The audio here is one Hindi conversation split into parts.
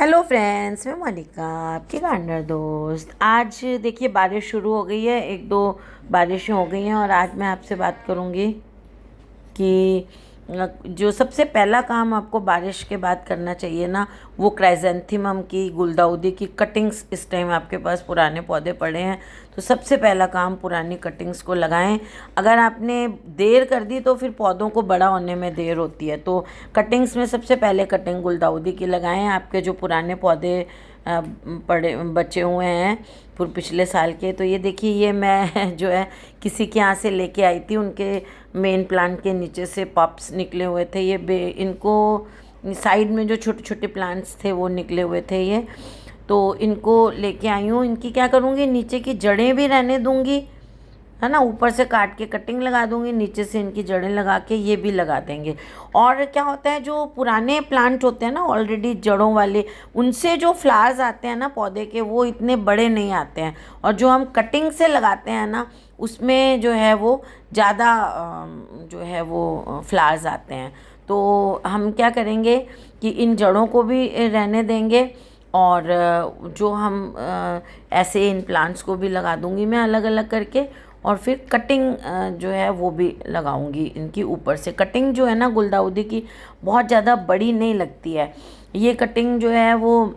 हेलो फ्रेंड्स, मैं मोनिका आपकी गार्डनर दोस्त। आज देखिए बारिश शुरू हो गई है, एक दो बारिशें हो गई हैं और आज मैं आपसे बात करूंगी कि जो सबसे पहला काम आपको बारिश के बाद करना चाहिए ना, वो क्राइजेंथेमम की गुलदाउदी की कटिंग्स। इस टाइम आपके पास पुराने पौधे पड़े हैं तो सबसे पहला काम पुरानी कटिंग्स को लगाएं। अगर आपने देर कर दी तो फिर पौधों को बड़ा होने में देर होती है। तो कटिंग्स में सबसे पहले कटिंग गुलदाउदी की लगाएं। आपके जो पुराने पौधे पड़े बचे हुए हैं पिछले साल के, तो ये देखिए, ये मैं जो है किसी के यहाँ से लेके आई थी। उनके मेन प्लांट के नीचे से पॉप्स निकले हुए थे। ये इनको साइड में जो छोटे छोटे प्लांट्स थे वो निकले हुए थे ये, तो इनको लेके आई हूँ। इनकी क्या करूँगी, नीचे की जड़ें भी रहने दूँगी, है ना। ऊपर से काट के कटिंग लगा दूंगी, नीचे से इनकी जड़ें लगा के ये भी लगा देंगे। और क्या होता है, जो पुराने प्लांट होते हैं ना ऑलरेडी जड़ों वाले, उनसे जो फ्लावर्स आते हैं ना पौधे के, वो इतने बड़े नहीं आते हैं। और जो हम कटिंग से लगाते हैं ना, उसमें जो है वो ज़्यादा जो है वो फ्लावर्स आते हैं। तो हम क्या करेंगे कि इन जड़ों को भी रहने देंगे और जो हम ऐसे इन प्लांट्स को भी लगा दूंगी मैं अलग अलग करके। और फिर कटिंग जो है वो भी लगाऊंगी इनकी ऊपर से। कटिंग जो है ना गुलदाउदी की, बहुत ज़्यादा बड़ी नहीं लगती है। ये कटिंग जो है वो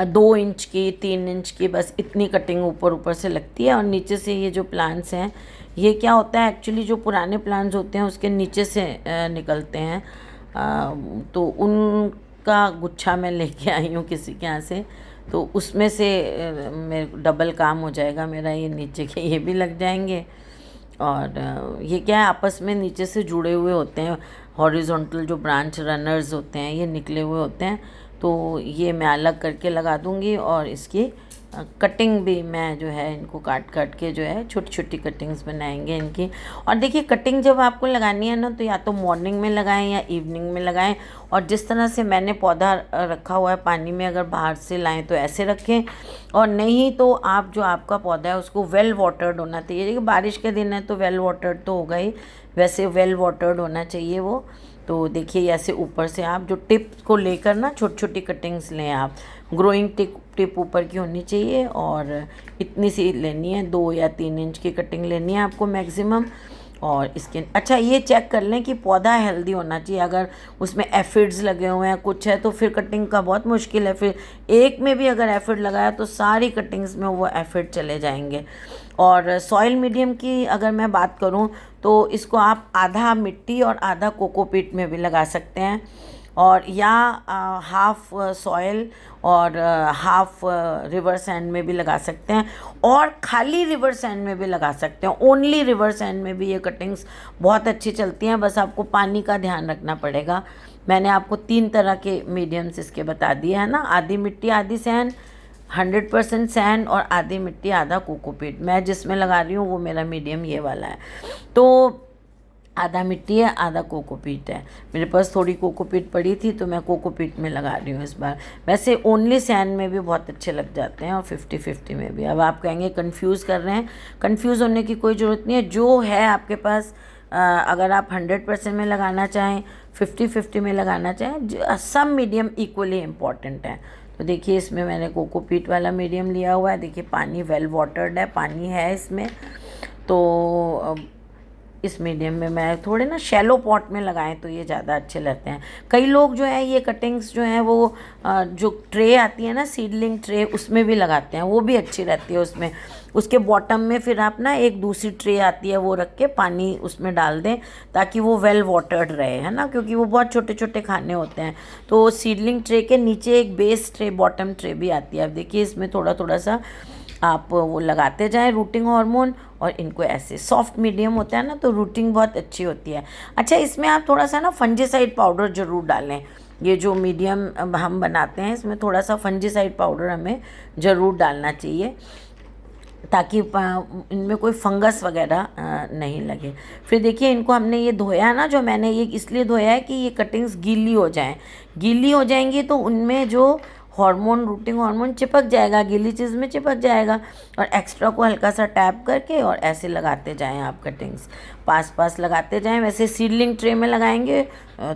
2 इंच की, 3 इंच की, बस इतनी कटिंग ऊपर ऊपर से लगती है। और नीचे से ये जो प्लांट्स हैं, ये क्या होता है एक्चुअली, जो पुराने प्लांट्स होते हैं उसके नीचे से निकलते हैं। तो उनका गुच्छा मैं लेके आई हूँ किसी के यहाँ से, तो उसमें से मेरे डबल काम हो जाएगा मेरा। ये नीचे के ये भी लग जाएंगे। और ये क्या है, आपस में नीचे से जुड़े हुए होते हैं। हॉरिजॉन्टल जो ब्रांच रनर्स होते हैं ये निकले हुए होते हैं, तो ये मैं अलग करके लगा दूंगी। और इसकी कटिंग भी मैं जो है इनको काट काट के जो है छोटी छोटी कटिंग्स बनाएंगे इनकी। और देखिए, कटिंग जब आपको लगानी है ना, तो या तो मॉर्निंग में लगाएं या इवनिंग में लगाएं। और जिस तरह से मैंने पौधा रखा हुआ है पानी में, अगर बाहर से लाएं तो ऐसे रखें, और नहीं तो आप जो आपका पौधा है उसको वेल वाटर्ड होना चाहिए। देखिए बारिश के दिन है तो वेल वाटर्ड तो होगा ही, वैसे वेल वाटर्ड होना चाहिए वो। तो देखिए ऐसे ऊपर से आप जो टिप को लेकर ना छोटी छोटी कटिंग्स लें आप। ग्रोइंग टिप ऊपर की होनी चाहिए और इतनी सी लेनी है, 2 या 3 इंच की कटिंग लेनी है आपको मैक्सिमम। और इसके अच्छा ये चेक कर लें कि पौधा हेल्दी होना चाहिए। अगर उसमें एफिड्स लगे हुए हैं कुछ है तो फिर कटिंग का बहुत मुश्किल है। फिर एक में भी अगर एफिड लगाया तो सारी कटिंग्स में वो एफिड चले जाएंगे। और सॉइल मीडियम की अगर मैं बात करूं तो इसको आप आधा मिट्टी और आधा कोकोपीट में भी लगा सकते हैं, और या हाफ सॉइल और हाफ रिवर सैंड में भी लगा सकते हैं, और खाली रिवर सैंड में भी लगा सकते हैं। ओनली रिवर सैंड में भी ये कटिंग्स बहुत अच्छी चलती हैं, बस आपको पानी का ध्यान रखना पड़ेगा। मैंने आपको 3 तरह के मीडियम्स इसके बता दिए हैं ना, आधी मिट्टी आधी सैंड, 100% सैंड, और आधी मिट्टी आधा कोकोपीट। मैं जिसमें लगा रही हूँ वो मेरा मीडियम ये वाला है। तो आधा मिट्टी है आधा कोकोपीट है। मेरे पास थोड़ी कोकोपीट पड़ी थी तो मैं कोकोपीट में लगा रही हूँ इस बार। वैसे ओनली सैंड में भी बहुत अच्छे लग जाते हैं और 50-50 में भी। अब आप कहेंगे कंफ्यूज कर रहे हैं, कंफ्यूज होने की कोई ज़रूरत नहीं है। जो है आपके पास, अगर आप 100% में लगाना चाहें, 50-50 में लगाना चाहें, सब मीडियम इक्वली इम्पॉर्टेंट है। तो देखिए इसमें मैंने कोकोपीट वाला मीडियम लिया हुआ है। देखिए पानी वेल वाटर्ड है, पानी है इसमें। तो इस मीडियम में मैं थोड़े ना शैलो पॉट में लगाएं तो ये ज़्यादा अच्छे लगते हैं। कई लोग जो है ये कटिंग्स जो हैं वो जो ट्रे आती है ना, सीडलिंग ट्रे, उसमें भी लगाते हैं, वो भी अच्छी रहती है उसमें। उसके बॉटम में फिर आप ना एक दूसरी ट्रे आती है वो रख के पानी उसमें डाल दें ताकि वो वेल वाटर्ड रहे, है ना, क्योंकि वो बहुत छोटे छोटे खाने होते हैं। तो सीडलिंग ट्रे के नीचे एक बेस ट्रे, बॉटम ट्रे भी आती है। अब देखिए इसमें थोड़ा थोड़ा सा आप वो लगाते जाएं रूटिंग हार्मोन, और इनको ऐसे सॉफ्ट मीडियम होता है ना तो रूटिंग बहुत अच्छी होती है। अच्छा, इसमें आप थोड़ा सा ना फंजीसाइड पाउडर ज़रूर डालें। ये जो मीडियम हम बनाते हैं इसमें थोड़ा सा फंजीसाइड पाउडर हमें ज़रूर डालना चाहिए ताकि इनमें कोई फंगस वगैरह नहीं लगे। फिर देखिए इनको हमने ये धोया ना, जो मैंने ये इसलिए धोया है कि ये कटिंग्स गीली हो जाएं। गीली हो जाएंगी तो उनमें जो हार्मोन, रूटिंग हार्मोन चिपक जाएगा, गीली चीज़ में चिपक जाएगा। और एक्स्ट्रा को हल्का सा टैप करके और ऐसे लगाते जाएं आप कटिंग्स, पास पास लगाते जाएं। वैसे सीडलिंग ट्रे में लगाएंगे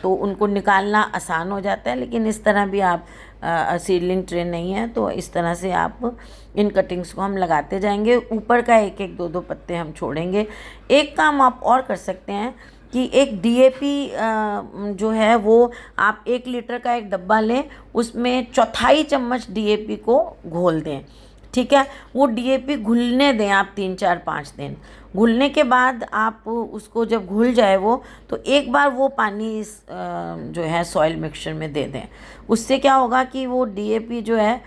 तो उनको निकालना आसान हो जाता है, लेकिन इस तरह भी आप सीडलिंग ट्रे नहीं है, तो इस तरह से आप इन कटिंग्स को हम लगाते जाएंगे। ऊपर का एक एक दो दो पत्ते हम छोड़ेंगे। एक काम आप और कर सकते हैं कि एक डीएपी जो है वो आप 1 लीटर का एक डब्बा लें, उसमें चौथाई चम्मच डीएपी को घोल दें। ठीक है, वो डीएपी घुलने दें आप 3 4 5 दिन। घुलने के बाद आप उसको जब घुल जाए वो, तो एक बार वो पानी इस जो है सॉइल मिक्सचर में दे दें। उससे क्या होगा कि वो डीएपी जो है,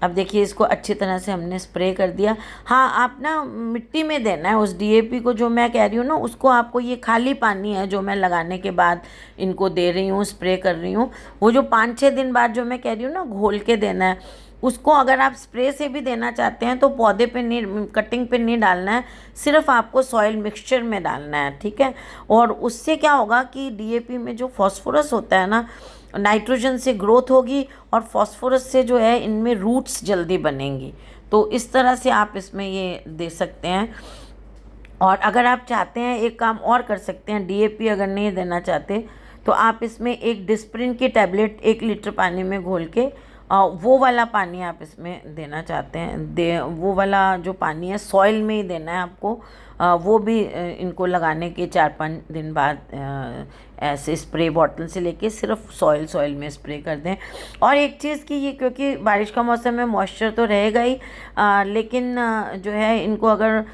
अब देखिए इसको अच्छी तरह से हमने स्प्रे कर दिया। हाँ, आप ना मिट्टी में देना है उस डीएपी को, जो मैं कह रही हूँ ना, उसको आपको, ये खाली पानी है जो मैं लगाने के बाद इनको दे रही हूँ, स्प्रे कर रही हूँ। वो जो 5 6 दिन बाद जो मैं कह रही हूँ ना घोल के देना है, उसको अगर आप स्प्रे से भी देना चाहते हैं तो पौधे पे नहीं, कटिंग पे नहीं डालना है, सिर्फ आपको सॉइल मिक्सचर में डालना है। ठीक है, और उससे क्या होगा कि डीएपी में जो फास्फोरस होता है ना, नाइट्रोजन से ग्रोथ होगी और फास्फोरस से जो है इनमें रूट्स जल्दी बनेंगी। तो इस तरह से आप इसमें ये दे सकते हैं। और अगर आप चाहते हैं, एक काम और कर सकते हैं, डीएपी अगर नहीं देना चाहते तो आप इसमें एक डिस्प्रिन की टैबलेट 1 लीटर पानी में घोल के वो वाला पानी आप इसमें देना चाहते हैं, वो वाला जो पानी है सॉइल में ही देना है आपको। वो भी इनको लगाने के 4 5 दिन बाद ऐसे स्प्रे बॉटल से लेके सिर्फ सॉइल में स्प्रे कर दें। और एक चीज़ कि ये, क्योंकि बारिश का मौसम है, मॉइस्चर तो रहेगा ही, लेकिन जो है इनको अगर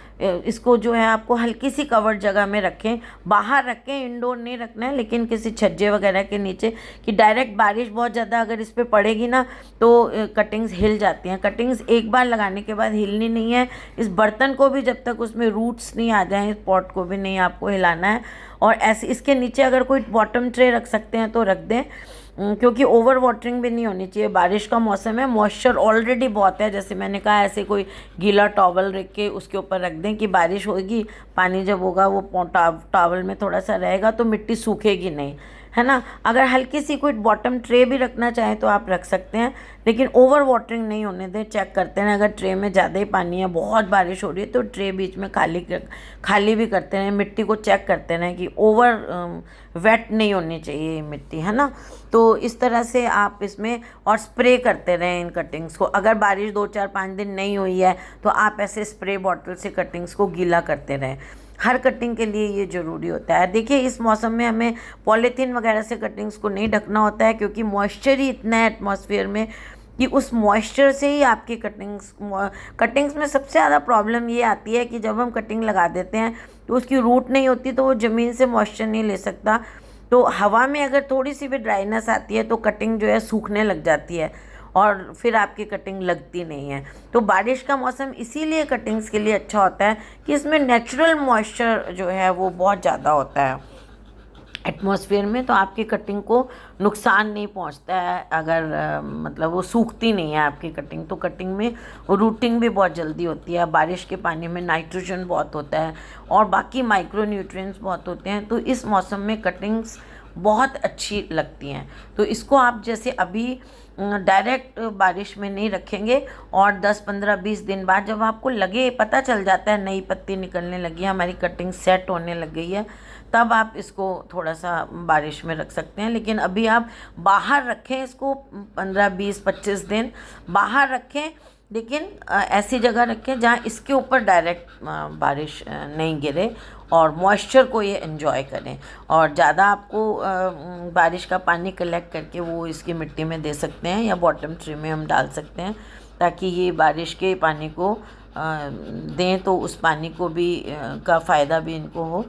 इसको जो है आपको हल्की सी कवर्ड जगह में रखें, बाहर रखें, इंडोर नहीं रखना है, लेकिन किसी छज्जे वगैरह के नीचे, कि डायरेक्ट बारिश बहुत ज़्यादा अगर इस पर पड़ेगी ना तो कटिंग्स हिल जाती हैं। कटिंग्स एक बार लगाने के बाद हिलनी नहीं है। इस बर्तन को भी जब तक उसमें रूट्स नहीं आ जाएं, इस पॉट को भी नहीं आपको हिलाना है। और ऐसे इसके नीचे अगर कोई बॉटम ट्रे रख सकते हैं तो रख दें, क्योंकि ओवर वाटरिंग भी नहीं होनी चाहिए। बारिश का मौसम है, मॉइस्चर ऑलरेडी बहुत है, जैसे मैंने कहा, ऐसे कोई गीला टॉवल रख के उसके ऊपर रख दें कि बारिश होगी, पानी जब होगा वो टॉवल में थोड़ा सा रहेगा तो मिट्टी सूखेगी नहीं, है ना। अगर हल्की सी कोई बॉटम ट्रे भी रखना चाहें तो आप रख सकते हैं, लेकिन ओवर वाटरिंग नहीं होने दें। चेक करते हैं, अगर ट्रे में ज़्यादा ही पानी है, बहुत बारिश हो रही है, तो ट्रे बीच में खाली भी करते रहें। मिट्टी को चेक करते रहें कि ओवर वेट नहीं होनी चाहिए ये मिट्टी, है ना। तो इस तरह से आप इसमें और स्प्रे करते रहें इन कटिंग्स को। अगर बारिश 2 4 5 दिन नहीं हुई है तो आप ऐसे स्प्रे बॉटल से कटिंग्स को गीला करते रहें। हर कटिंग के लिए ये ज़रूरी होता है। देखिए, इस मौसम में हमें पॉलीथीन वगैरह से कटिंग्स को नहीं ढकना होता है, क्योंकि मॉइस्चर ही इतना है एटमॉस्फेयर में कि उस मॉइस्चर से ही आपकी कटिंग्स में सबसे ज़्यादा प्रॉब्लम ये आती है कि जब हम कटिंग लगा देते हैं तो उसकी रूट नहीं होती, तो वो ज़मीन से मॉइस्चर नहीं ले सकता। तो हवा में अगर थोड़ी सी भी ड्राइनेस आती है तो कटिंग जो है सूखने लग जाती है और फिर आपकी कटिंग लगती नहीं है। तो बारिश का मौसम इसीलिए कटिंग्स के लिए अच्छा होता है कि इसमें नेचुरल मॉइस्चर जो है वो बहुत ज़्यादा होता है एटमॉस्फेयर में, तो आपकी कटिंग को नुकसान नहीं पहुंचता है। अगर मतलब वो सूखती नहीं है आपकी कटिंग, तो कटिंग में रूटिंग भी बहुत जल्दी होती है। बारिश के पानी में नाइट्रोजन बहुत होता है और बाकी माइक्रो न्यूट्रिएंट्स बहुत होते हैं, तो इस मौसम में कटिंग्स बहुत अच्छी लगती हैं। तो इसको आप जैसे अभी डायरेक्ट बारिश में नहीं रखेंगे, और 10 15 20 दिन बाद जब आपको लगे, पता चल जाता है नई पत्ती निकलने लगी है, हमारी कटिंग सेट होने लग गई है, तब आप इसको थोड़ा सा बारिश में रख सकते हैं। लेकिन अभी आप बाहर रखें इसको 15 20 25 दिन बाहर रखें, लेकिन ऐसी जगह रखें जहाँ इसके ऊपर डायरेक्ट बारिश नहीं गिरे और मॉइस्चर को ये एंजॉय करें। और ज़्यादा आपको बारिश का पानी कलेक्ट करके वो इसकी मिट्टी में दे सकते हैं, या बॉटम ट्री में हम डाल सकते हैं, ताकि ये बारिश के पानी को दें, तो उस पानी को भी का फ़ायदा भी इनको हो।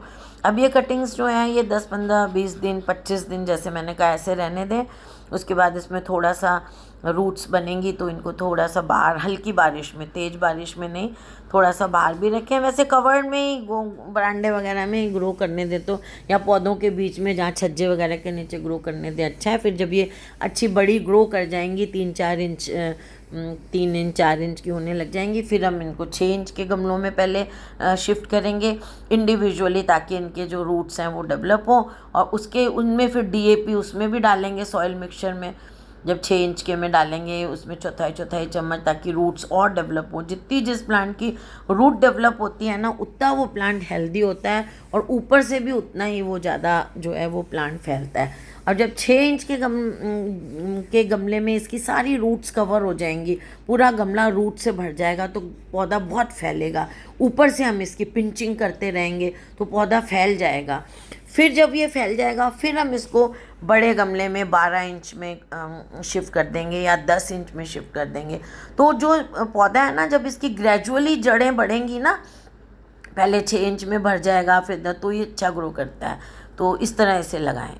अब ये कटिंग्स जो हैं ये 10 15 20 दिन 25 दिन जैसे मैंने कहा ऐसे रहने दें। उसके बाद इसमें थोड़ा सा रूट्स बनेंगी, तो इनको थोड़ा सा बाहर, हल्की बारिश में, तेज़ बारिश में नहीं, थोड़ा सा बाहर भी रखें। वैसे कवर्ड में ही, बरांडे वगैरह में ही ग्रो करने दें, तो या पौधों के बीच में जहाँ छज्जे वगैरह के नीचे ग्रो करने दें, अच्छा है। फिर जब ये अच्छी बड़ी ग्रो कर जाएंगी, 3 4 इंच 3 इंच 4 इंच की होने लग जाएंगी, फिर हम इनको 6 इंच के गमलों में पहले शिफ्ट करेंगे इंडिविजुअली, ताकि इनके जो रूट्स हैं वो डेवलप हों। और उसके उनमें फिर डीएपी उसमें भी डालेंगे सॉइल मिक्सचर में, जब 6 इंच के में डालेंगे उसमें चौथाई चम्मच, ताकि रूट्स और डेवलप हो। जितनी जिस प्लांट की रूट डेवलप होती है ना, उतना वो प्लांट हेल्दी होता है, और ऊपर से भी उतना ही वो ज़्यादा जो है वो प्लांट फैलता है। और जब 6 इंच के गमले में इसकी सारी रूट्स कवर हो जाएंगी, पूरा गमला रूट से भर जाएगा, तो पौधा बहुत फैलेगा। ऊपर से हम इसकी पिंचिंग करते रहेंगे तो पौधा फैल जाएगा। फिर जब ये फैल जाएगा फिर हम इसको बड़े गमले में 12 इंच में शिफ्ट कर देंगे या 10 इंच में शिफ्ट कर देंगे। तो जो पौधा है ना, जब इसकी ग्रेजुअली जड़ें बढ़ेंगी ना, पहले 6 इंच में भर जाएगा फिर 10, तो ये अच्छा ग्रो करता है। तो इस तरह इसे लगाएं।